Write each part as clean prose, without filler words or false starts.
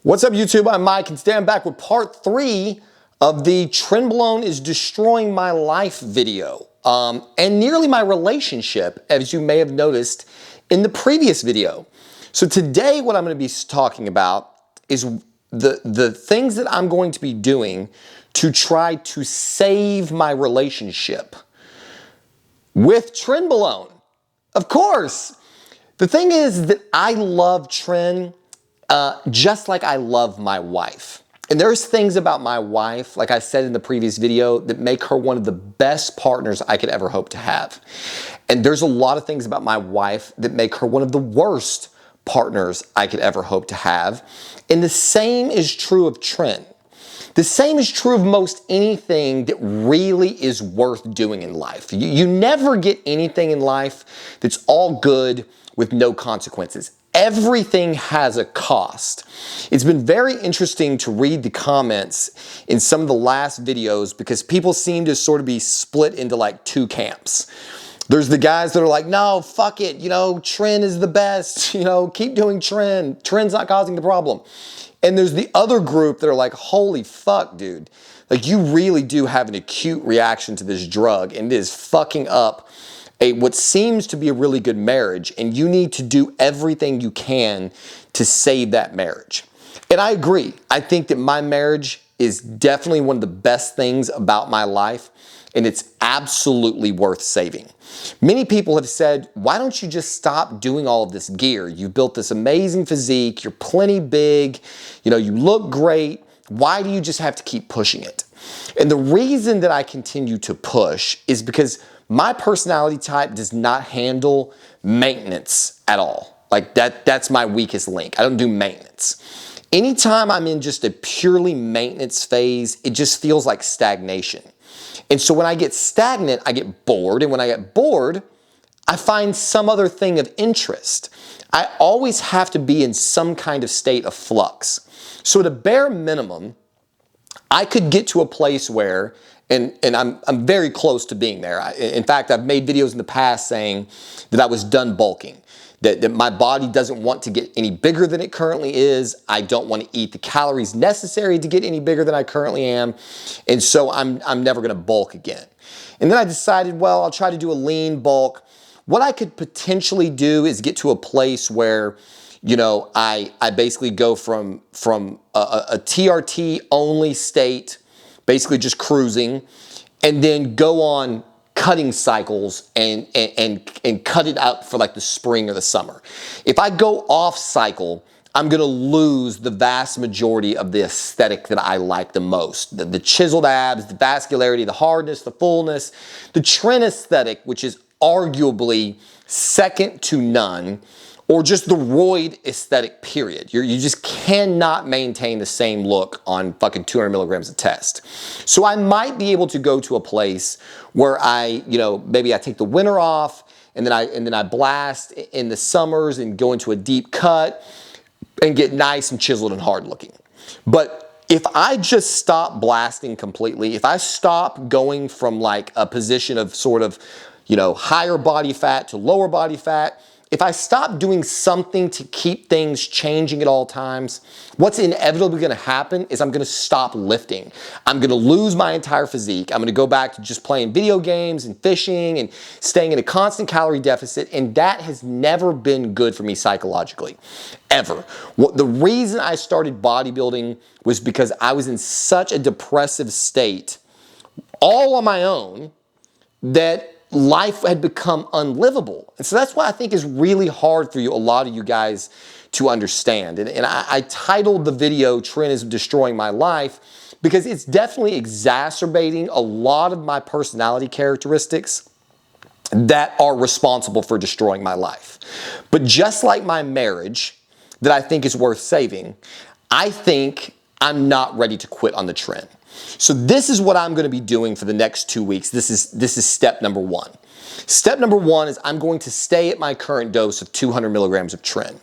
What's up, YouTube? I'm Mike, and today I'm back with part 3 of the Trenbolone is destroying my life video, and nearly my relationship, as you may have noticed in the previous video. So today what I'm going to be talking about is the things that I'm going to be doing to try to save my relationship with Trenbolone. Of course. The thing is that I love Tren just like I love my wife. And there's things about my wife, like I said in the previous video, that make her one of the best partners I could ever hope to have. And there's a lot of things about my wife that make her one of the worst partners I could ever hope to have. And the same is true of Tren. The same is true of most anything that really is worth doing in life. You never get anything in life that's all good with no consequences. Everything has a cost. It's been very interesting to read the comments in some of the last videos because people seem to sort of be split into like two camps. There's the guys that are like, no, fuck it, Tren is the best, keep doing Tren. Tren's not causing the problem. And there's the other group that are like, holy fuck, dude. Like, you really do have an acute reaction to this drug, and it is fucking up what seems to be a really good marriage, and you need to do everything you can to save that marriage. And I agree. I think that my marriage is definitely one of the best things about my life, and it's absolutely worth saving. Many people have said, why don't you just stop doing all of this gear? You've built this amazing physique, you're plenty big, you look great. Why do you just have to keep pushing it? And the reason that I continue to push is because my personality type does not handle maintenance at all. Like that's my weakest link. I don't do maintenance. Anytime I'm in just a purely maintenance phase, it just feels like stagnation. And so when I get stagnant, I get bored. And when I get bored, I find some other thing of interest. I always have to be in some kind of state of flux. So at a bare minimum, I could get to a place where, and I'm very close to being there. In fact, I've made videos in the past saying that I was done bulking, that my body doesn't want to get any bigger than it currently is. I don't want to eat the calories necessary to get any bigger than I currently am. And so I'm never going to bulk again. And then I decided, well, I'll try to do a lean bulk. What I could potentially do is get to a place where I basically go from a TRT only state, basically just cruising, and then go on cutting cycles and cut it up for like the spring or the summer. If I go off cycle, I'm gonna lose the vast majority of the aesthetic that I like the most. The chiseled abs, the vascularity, the hardness, the fullness, the Tren aesthetic, which is arguably second to none, or just the roid aesthetic, period. You just cannot maintain the same look on fucking 200 milligrams of test. So I might be able to go to a place where I, maybe I take the winter off and then I blast in the summers and go into a deep cut and get nice and chiseled and hard looking. But if I just stop blasting completely, if I stop going from like a position of sort of, higher body fat to lower body fat, if I stop doing something to keep things changing at all times, what's inevitably going to happen is I'm going to stop lifting. I'm going to lose my entire physique. I'm going to go back to just playing video games and fishing and staying in a constant calorie deficit, and that has never been good for me psychologically, ever. The reason I started bodybuilding was because I was in such a depressive state, all on my own, that life had become unlivable. And so that's why I think is really hard for a lot of you guys to understand. And I titled the video, Tren is Destroying My Life, because it's definitely exacerbating a lot of my personality characteristics that are responsible for destroying my life. But just like my marriage, that I think is worth saving, I think I'm not ready to quit on the Tren. So this is what I'm going to be doing for the next 2 weeks. This is step number 1. Step number 1 is I'm going to stay at my current dose of 200 milligrams of Tren.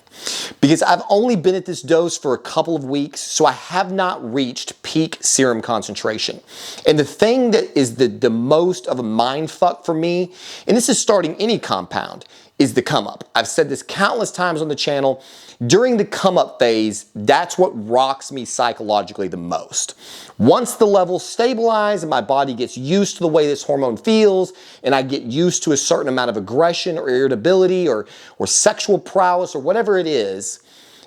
because I've only been at this dose for a couple of weeks, so I have not reached peak serum concentration. And the thing that is the most of a mind fuck for me, and this is starting any compound, is the come up. I've said this countless times on the channel. During the come up phase, that's what rocks me psychologically the most. Once the levels stabilize and my body gets used to the way this hormone feels, and I get used to a certain amount of aggression or irritability or sexual prowess or whatever it is,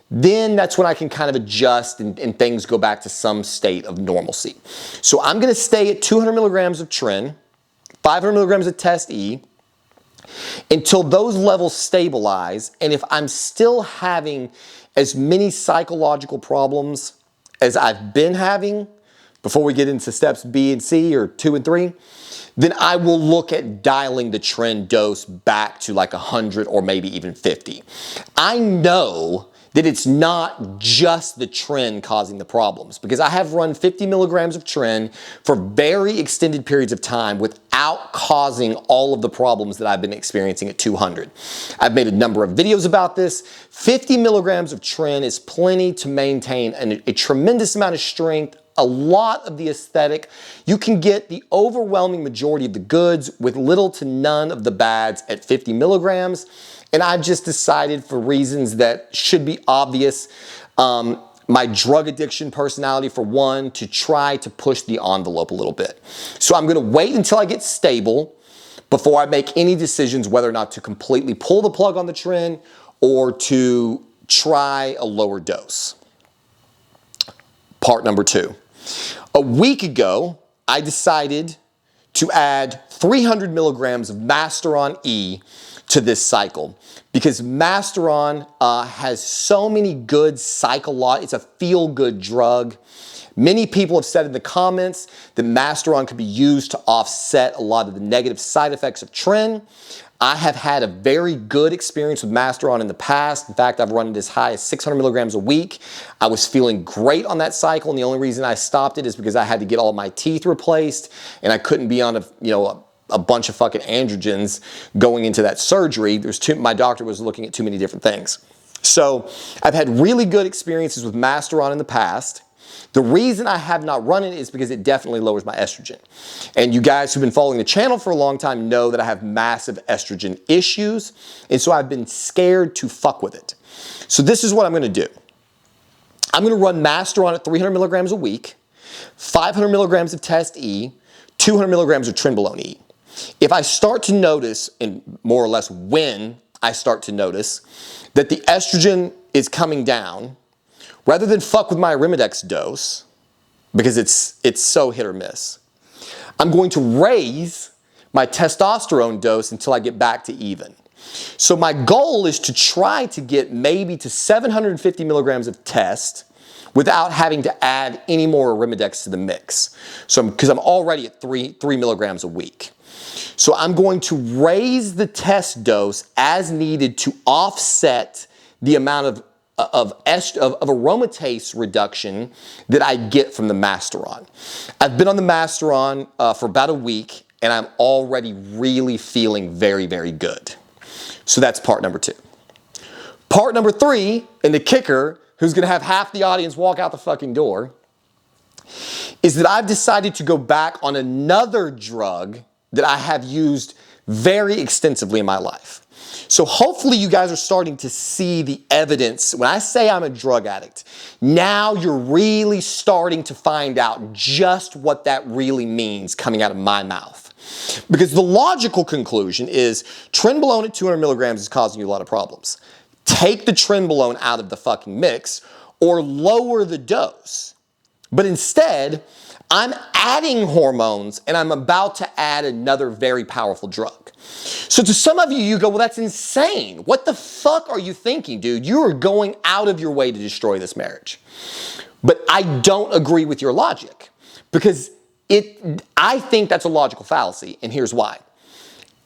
then that's when I can kind of adjust and things go back to some state of normalcy. So I'm gonna stay at 200 milligrams of Tren, 500 milligrams of Test E, until those levels stabilize. And if I'm still having as many psychological problems as I've been having before we get into steps B and C or 2 and 3, then I will look at dialing the Tren dose back to like 100 or maybe even 50. I know that it's not just the Tren causing the problems, because I have run 50 milligrams of Tren for very extended periods of time without causing all of the problems that I've been experiencing at 200. I've made a number of videos about this. 50 milligrams of Tren is plenty to maintain a tremendous amount of strength, a lot of the aesthetic. You can get the overwhelming majority of the goods with little to none of the bads at 50 milligrams. And I've just decided, for reasons that should be obvious, my drug addiction personality for one, to try to push the envelope a little bit. So I'm gonna wait until I get stable before I make any decisions whether or not to completely pull the plug on the Tren or to try a lower dose. Part number 2. A week ago, I decided to add 300 milligrams of Masteron E to this cycle, because Masteron has so many good it's a feel-good drug. Many people have said in the comments that Masteron could be used to offset a lot of the negative side effects of Tren. I have had a very good experience with Masteron in the past. In fact, I've run it as high as 600 milligrams a week. I was feeling great on that cycle, and the only reason I stopped it is because I had to get all my teeth replaced, and I couldn't be on a bunch of fucking androgens going into that surgery. My doctor was looking at too many different things. So I've had really good experiences with Masteron in the past. The reason I have not run it is because it definitely lowers my estrogen. And you guys who've been following the channel for a long time know that I have massive estrogen issues. And so I've been scared to fuck with it. So this is what I'm gonna do. I'm gonna run Masteron at 300 milligrams a week, 500 milligrams of Test E, 200 milligrams of Trenbolone E. If I start to notice, and more or less when I start to notice, that the estrogen is coming down, rather than fuck with my Arimidex dose, because it's so hit or miss, I'm going to raise my testosterone dose until I get back to even. So my goal is to try to get maybe to 750 milligrams of test without having to add any more Arimidex to the mix. So because I'm already at 3 milligrams a week. So I'm going to raise the test dose as needed to offset the amount of aromatase reduction that I get from the Masteron. I've been on the Masteron for about a week, and I'm already really feeling very, very good. So that's part number 2. Part number 3, and the kicker, who's gonna have half the audience walk out the fucking door, is that I've decided to go back on another drug that I have used very extensively in my life. So hopefully you guys are starting to see the evidence. When I say I'm a drug addict, now you're really starting to find out just what that really means coming out of my mouth. Because the logical conclusion is Trenbolone at 200 milligrams is causing you a lot of problems. Take the Trenbolone out of the fucking mix or lower the dose. But instead, I'm adding hormones and I'm about to add another very powerful drug. So to some of you, you go, well, that's insane. What the fuck are you thinking, dude? You are going out of your way to destroy this marriage. But I don't agree with your logic, because I think that's a logical fallacy, and here's why.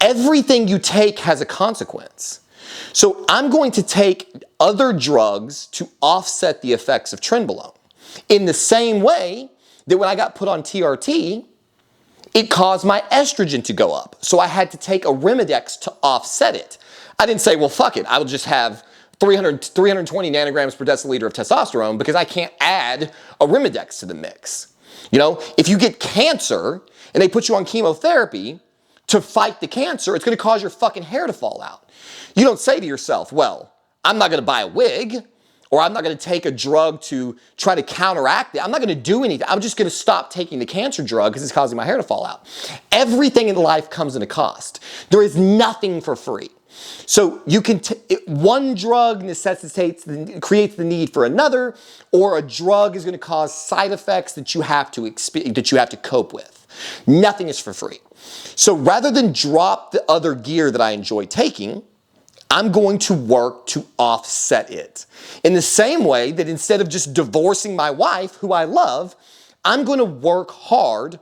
Everything you take has a consequence. So I'm going to take other drugs to offset the effects of Trenbolone. In the same way that when I got put on TRT, it caused my estrogen to go up. So I had to take Arimidex to offset it. I didn't say, well, fuck it, I will just have 320 nanograms per deciliter of testosterone because I can't add Arimidex to the mix. You know, if you get cancer and they put you on chemotherapy to fight the cancer, it's going to cause your fucking hair to fall out. You don't say to yourself, well, I'm not going to buy a wig, or I'm not going to take a drug to try to counteract it. I'm not going to do anything. I'm just going to stop taking the cancer drug because it's causing my hair to fall out. Everything in life comes at a cost. There is nothing for free. So you can one drug creates the need for another, or a drug is going to cause side effects that you have to cope with. Nothing is for free. So rather than drop the other gear that I enjoy taking, I'm going to work to offset it. In the same way that instead of just divorcing my wife, who I love, I'm going to work hard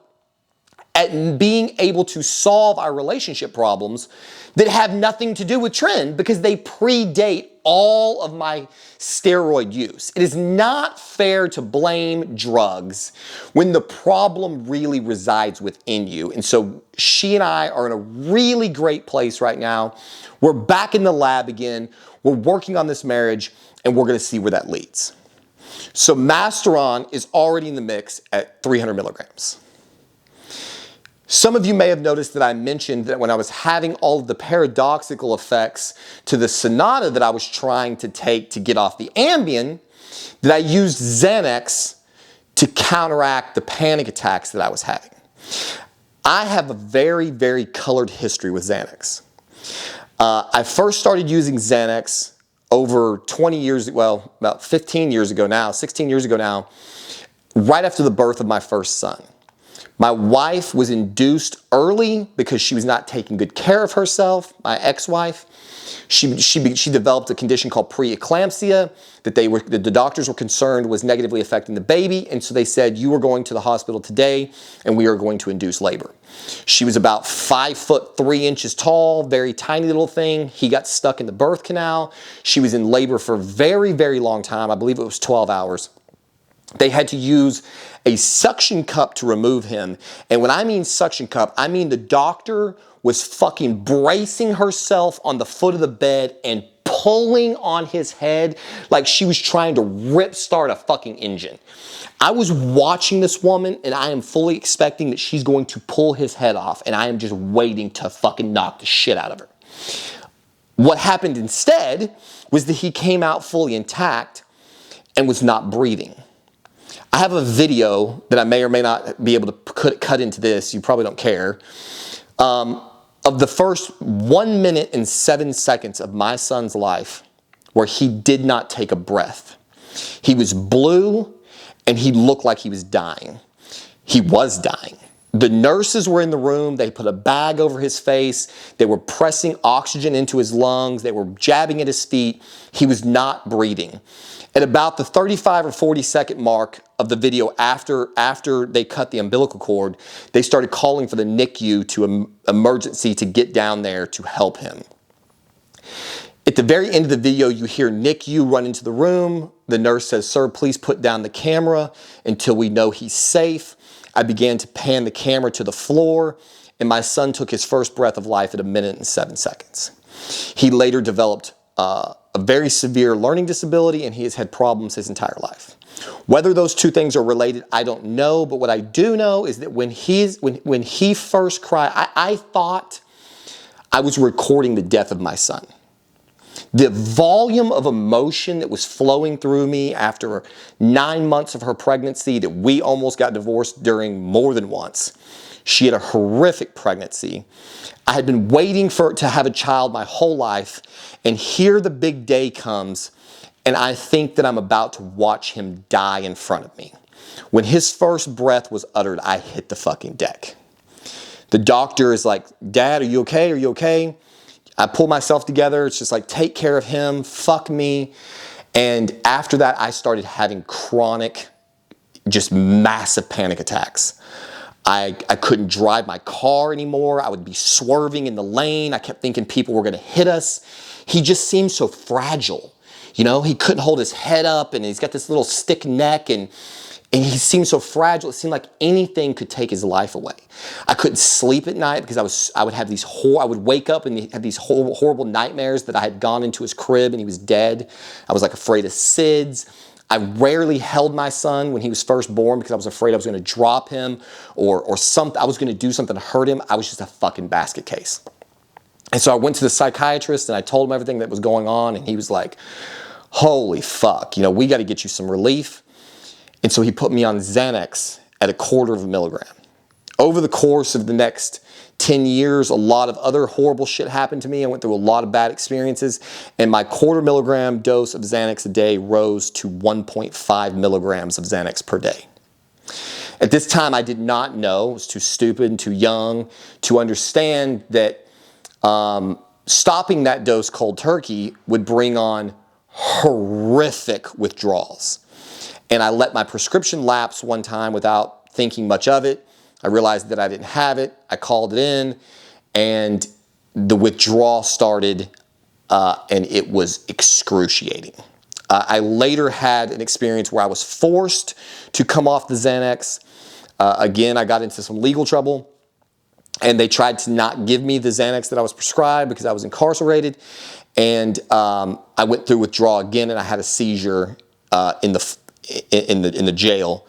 at being able to solve our relationship problems that have nothing to do with Tren because they predate all of my steroid use. It is not fair to blame drugs when the problem really resides within you. And so she and I are in a really great place right now. We're back in the lab again. We're working on this marriage, and we're going to see where that leads. So Masteron is already in the mix at 300 milligrams. Some of you may have noticed that I mentioned that when I was having all of the paradoxical effects to the Sonata that I was trying to take to get off the Ambien, that I used Xanax to counteract the panic attacks that I was having. I have a very, very colored history with Xanax. I first started using Xanax over 20 years, well, about 15 years ago now, 16 years ago now, right after the birth of my first son. My wife was induced early because she was not taking good care of herself, my ex-wife. She developed a condition called preeclampsia that the doctors were concerned was negatively affecting the baby, and so they said, you are going to the hospital today and we are going to induce labor. She was about 5'3" tall, very tiny little thing. He got stuck in the birth canal. She was in labor for a very, very long time. I believe it was 12 hours. They had to use a suction cup to remove him. And when I mean suction cup, I mean the doctor was fucking bracing herself on the foot of the bed and pulling on his head like she was trying to rip-start a fucking engine. I was watching this woman and I am fully expecting that she's going to pull his head off, and I am just waiting to fucking knock the shit out of her. What happened instead was that he came out fully intact and was not breathing. I have a video that I may or may not be able to cut into this, you probably don't care, of the first 1 minute and 7 seconds of my son's life where he did not take a breath. He was blue and he looked like he was dying. He was dying. The nurses were in the room. They put a bag over his face. They were pressing oxygen into his lungs. They were jabbing at his feet. He was not breathing. At about the 35 or 40-second mark of the video, after they cut the umbilical cord, they started calling for the NICU to emergency to get down there to help him. At the very end of the video, you hear NICU run into the room. The nurse says, "Sir, please put down the camera until we know he's safe." I began to pan the camera to the floor, and my son took his first breath of life at 1 minute and 7 seconds. He later developed a very severe learning disability, and he has had problems his entire life. Whether those two things are related, I don't know, but what I do know is that when he first cried, I thought I was recording the death of my son. The volume of emotion that was flowing through me after 9 months of her pregnancy, that we almost got divorced during more than once. She had a horrific pregnancy. I had been waiting to have a child my whole life, and here the big day comes, and I think that I'm about to watch him die in front of me. When his first breath was uttered, I hit the fucking deck. The doctor is like, "Dad, are you okay? Are you okay?" I pull myself together. It's just like, take care of him, fuck me. And after that, I started having chronic, just massive panic attacks. I couldn't drive my car anymore. I would be swerving in the lane. I kept thinking people were going to hit us. He just seemed so fragile. You know, he couldn't hold his head up, and he's got this little stick neck, and And he seemed so fragile. It seemed like anything could take his life away. I couldn't sleep at night because I would have these I would wake up and have these horrible nightmares that I had gone into his crib and he was dead. I was like afraid of SIDS. I rarely held my son when he was first born because I was afraid I was going to drop him or something. I was going to do something to hurt him. I was just a fucking basket case. And so I went to the psychiatrist and I told him everything that was going on. And he was like, holy fuck, you know, we got to get you some relief. And so he put me on Xanax at 1/4 milligram. Over the course of the next 10 years, a lot of other horrible shit happened to me. I went through a lot of bad experiences, and my 1/4 milligram dose of Xanax a day rose to 1.5 milligrams of Xanax per day. At this time, I did not know, I was too stupid and too young to understand that stopping that dose cold turkey would bring on horrific withdrawals. And I let my prescription lapse one time without thinking much of it. I realized that I didn't have it. I called it in and the withdrawal started and it was excruciating. I later had an experience where I was forced to come off the Xanax. Again, I got into some legal trouble and they tried to not give me the Xanax that I was prescribed because I was incarcerated. And I went through withdrawal again and I had a seizure in the jail,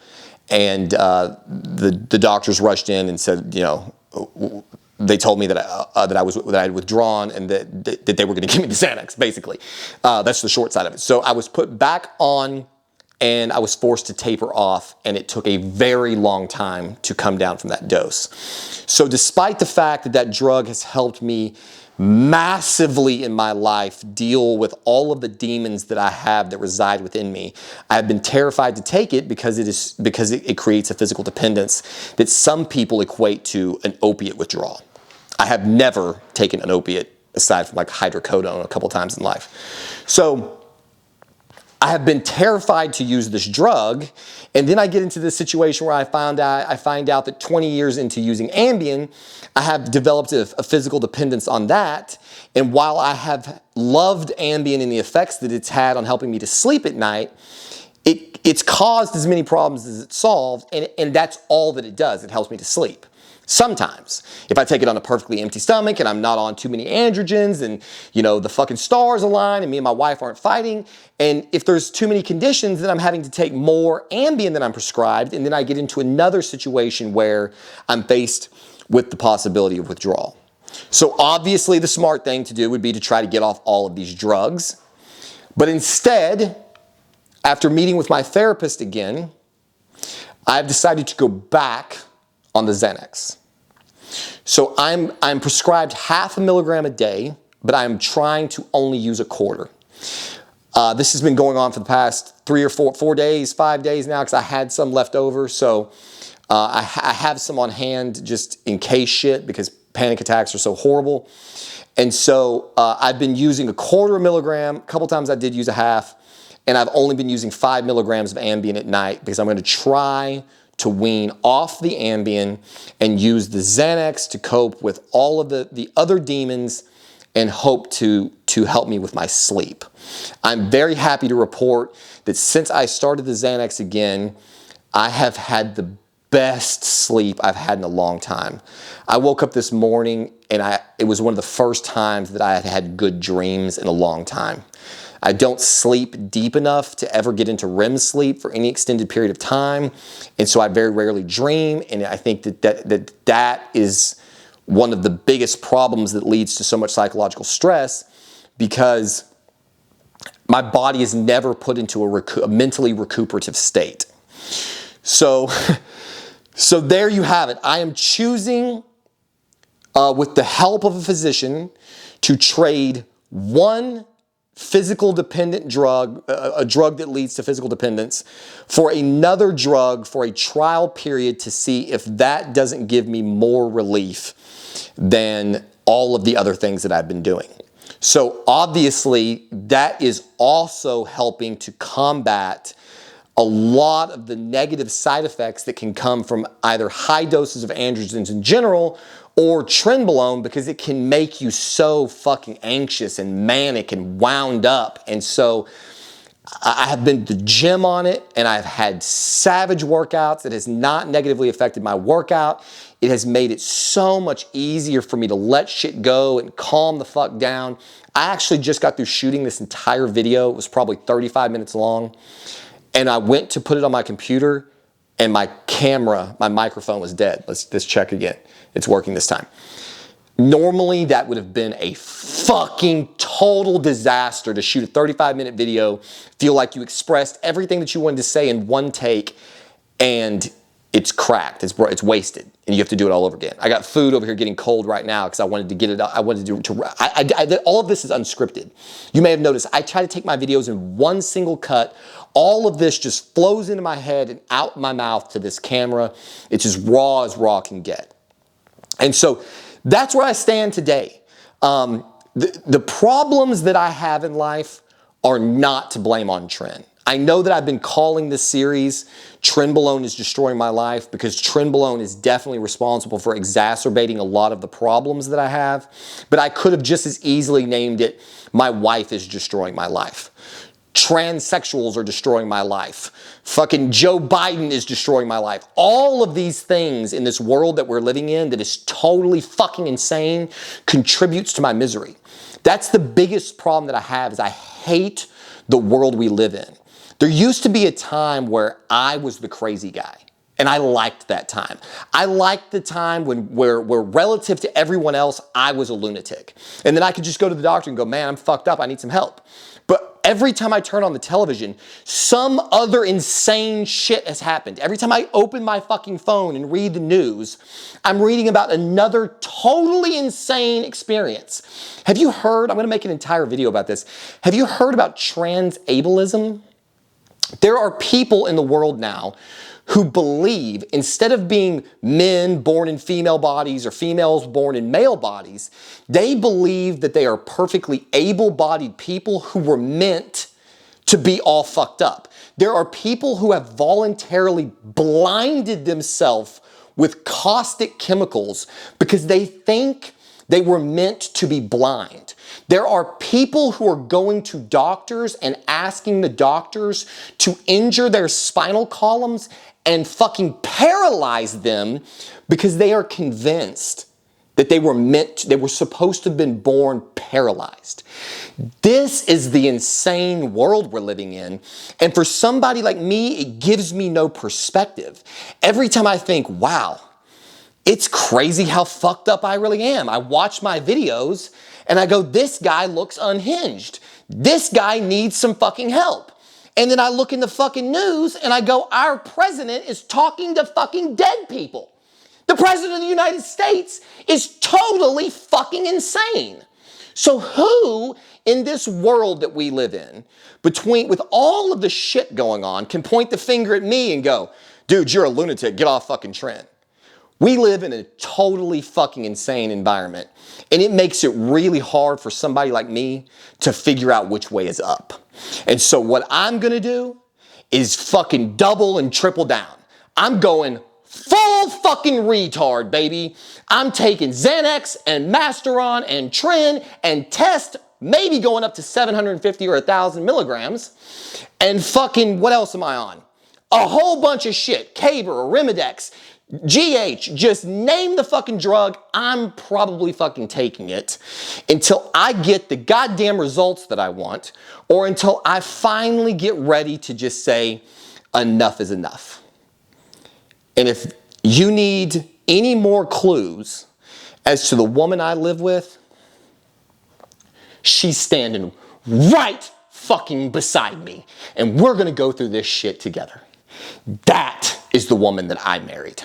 and the doctors rushed in and said, you know, they told me that I had withdrawn and that they were going to give me the Xanax. Basically, that's the short side of it. So I was put back on, and I was forced to taper off, and it took a very long time to come down from that dose. So despite the fact that that drug has helped me massively in my life deal with all of the demons that I have that reside within me, I have been terrified to take it because it creates a physical dependence that some people equate to an opiate withdrawal. I have never taken an opiate aside from like hydrocodone a couple times in life. So I have been terrified to use this drug, and then I get into this situation where I find out that 20 years into using Ambien, I have developed a physical dependence on that. And while I have loved Ambien and the effects that it's had on helping me to sleep at night, it's caused as many problems as it's solved, and that's all that it does. It helps me to sleep. Sometimes, if I take it on a perfectly empty stomach and I'm not on too many androgens and, you know, the fucking stars align and me and my wife aren't fighting, and if there's too many conditions, then I'm having to take more Ambien than I'm prescribed, and then I get into another situation where I'm faced with the possibility of withdrawal. So obviously the smart thing to do would be to try to get off all of these drugs. But instead, after meeting with my therapist again, I've decided to go back on the Xanax. So I'm prescribed 0.5 milligram a day, but I'm trying to only use 1/4. This has been going on for the past 3 or 4 days, 5 days now, because I had some left over. So I have some on hand just in case shit, because panic attacks are so horrible. And so I've been using 1/4 milligram. A couple times I did use 1/2, and I've only been using 5 milligrams of Ambien at night because I'm going to try to wean off the Ambien and use the Xanax to cope with all of the other demons and hope to help me with my sleep. I'm very happy to report that since I started the Xanax again, I have had the best sleep I've had in a long time. I woke up this morning and it was one of the first times that I had had good dreams in a long time. I don't sleep deep enough to ever get into REM sleep for any extended period of time. And so I very rarely dream. And I think that is one of the biggest problems that leads to so much psychological stress, because my body is never put into a mentally recuperative state. So there you have it. I am choosing, with the help of a physician, to trade one physical dependent drug, a drug that leads to physical dependence, for another drug for a trial period to see if that doesn't give me more relief than all of the other things that I've been doing. So obviously that is also helping to combat a lot of the negative side effects that can come from either high doses of androgens in general or Trenbolone, because it can make you so fucking anxious and manic and wound up. And so I have been to the gym on it, and I've had savage workouts. It has not negatively affected my workout. It has made it so much easier for me to let shit go and calm the fuck down. I actually just got through shooting this entire video. It was probably 35 minutes long. And I went to put it on my computer, and my camera, my microphone was dead. Let's check again. It's working this time. Normally, that would have been a fucking total disaster to shoot a 35-minute video, feel like you expressed everything that you wanted to say in one take, and it's cracked, it's wasted, and you have to do it all over again. I got food over here getting cold right now because I wanted to get it, all of this is unscripted. You may have noticed, I try to take my videos in one single cut. All of this just flows into my head and out my mouth to this camera. It's as raw can get. And so, that's where I stand today. The problems that I have in life are not to blame on Tren. I know that I've been calling this series Trenbolone is Destroying My Life because Trenbolone is definitely responsible for exacerbating a lot of the problems that I have, but I could have just as easily named it My Wife is Destroying My Life. Transsexuals are destroying my life. Fucking Joe Biden is destroying my life. All of these things in this world that we're living in that is totally fucking insane contributes to my misery. That's the biggest problem that I have is I hate the world we live in. There used to be a time where I was the crazy guy. And I liked that time. I liked the time where relative to everyone else, I was a lunatic. And then I could just go to the doctor and go, man, I'm fucked up. I need some help. But every time I turn on the television, some other insane shit has happened. Every time I open my fucking phone and read the news, I'm reading about another totally insane experience. Have you heard, I'm gonna make an entire video about this. Have you heard about transableism? There are people in the world now who believe instead of being men born in female bodies or females born in male bodies, they believe that they are perfectly able-bodied people who were meant to be all fucked up. There are people who have voluntarily blinded themselves with caustic chemicals because they think they were meant to be blind. There are people who are going to doctors and asking the doctors to injure their spinal columns and fucking paralyze them because they are convinced that they were supposed to have been born paralyzed. This is the insane world we're living in. And for somebody like me, it gives me no perspective. Every time I think, wow, it's crazy how fucked up I really am. I watch my videos and I go, this guy looks unhinged. This guy needs some fucking help. And then I look in the fucking news and I go, our president is talking to fucking dead people. The president of the United States is totally fucking insane. So who in this world that we live in, with all of the shit going on, can point the finger at me and go, dude, you're a lunatic, get off fucking Tren. We live in a totally fucking insane environment, and it makes it really hard for somebody like me to figure out which way is up. And so what I'm gonna do is fucking double and triple down. I'm going full fucking retard, baby. I'm taking Xanax and Masteron and Tren and test, maybe going up to 750 or 1,000 milligrams. And fucking, what else am I on? A whole bunch of shit. Caber, Arimidex, GH, just name the fucking drug, I'm probably fucking taking it until I get the goddamn results that I want, or until I finally get ready to just say, enough is enough. And if you need any more clues as to the woman I live with, she's standing right fucking beside me, and we're gonna go through this shit together. That is the woman that I married.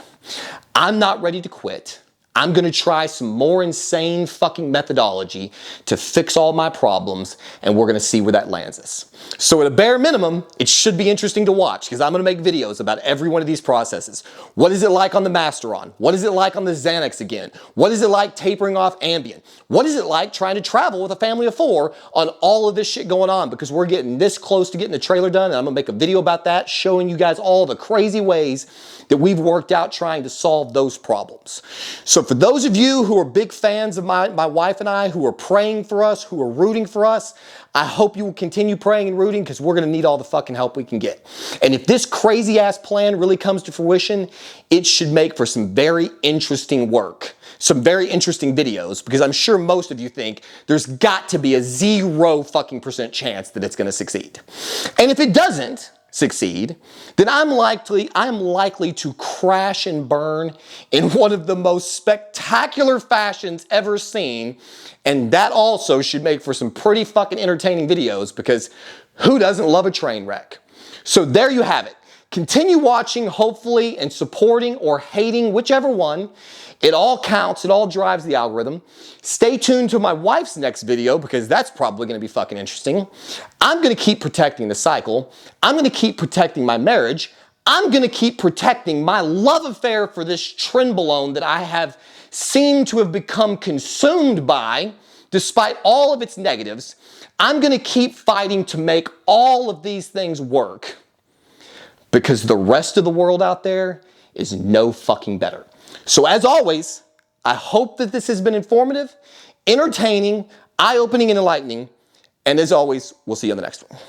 I'm not ready to quit. I'm gonna try some more insane fucking methodology to fix all my problems, and we're gonna see where that lands us. So at a bare minimum, it should be interesting to watch because I'm gonna make videos about every one of these processes. What is it like on the Masteron? What is it like on the Xanax again? What is it like tapering off Ambien? What is it like trying to travel with a family of 4 on all of this shit going on? Because we're getting this close to getting the trailer done, and I'm gonna make a video about that, showing you guys all the crazy ways that we've worked out trying to solve those problems. So So for those of you who are big fans of my wife and I, who are praying for us, who are rooting for us, I hope you will continue praying and rooting, because we're going to need all the fucking help we can get. And if this crazy ass plan really comes to fruition, it should make for some very interesting work, some very interesting videos, because I'm sure most of you think there's got to be a 0% chance that it's going to succeed. And if it doesn't succeed, then I'm likely to crash and burn in one of the most spectacular fashions ever seen, and that also should make for some pretty fucking entertaining videos, because who doesn't love a train wreck? So there you have it. Continue watching, hopefully, and supporting or hating, whichever one. It all counts. It all drives the algorithm. Stay tuned to my wife's next video, because that's probably going to be fucking interesting. I'm going to keep protecting the cycle. I'm going to keep protecting my marriage. I'm going to keep protecting my love affair for this Trenbolone that I have seemed to have become consumed by, despite all of its negatives. I'm going to keep fighting to make all of these things work, because the rest of the world out there is no fucking better. So as always, I hope that this has been informative, entertaining, eye-opening, and enlightening. And as always, we'll see you on the next one.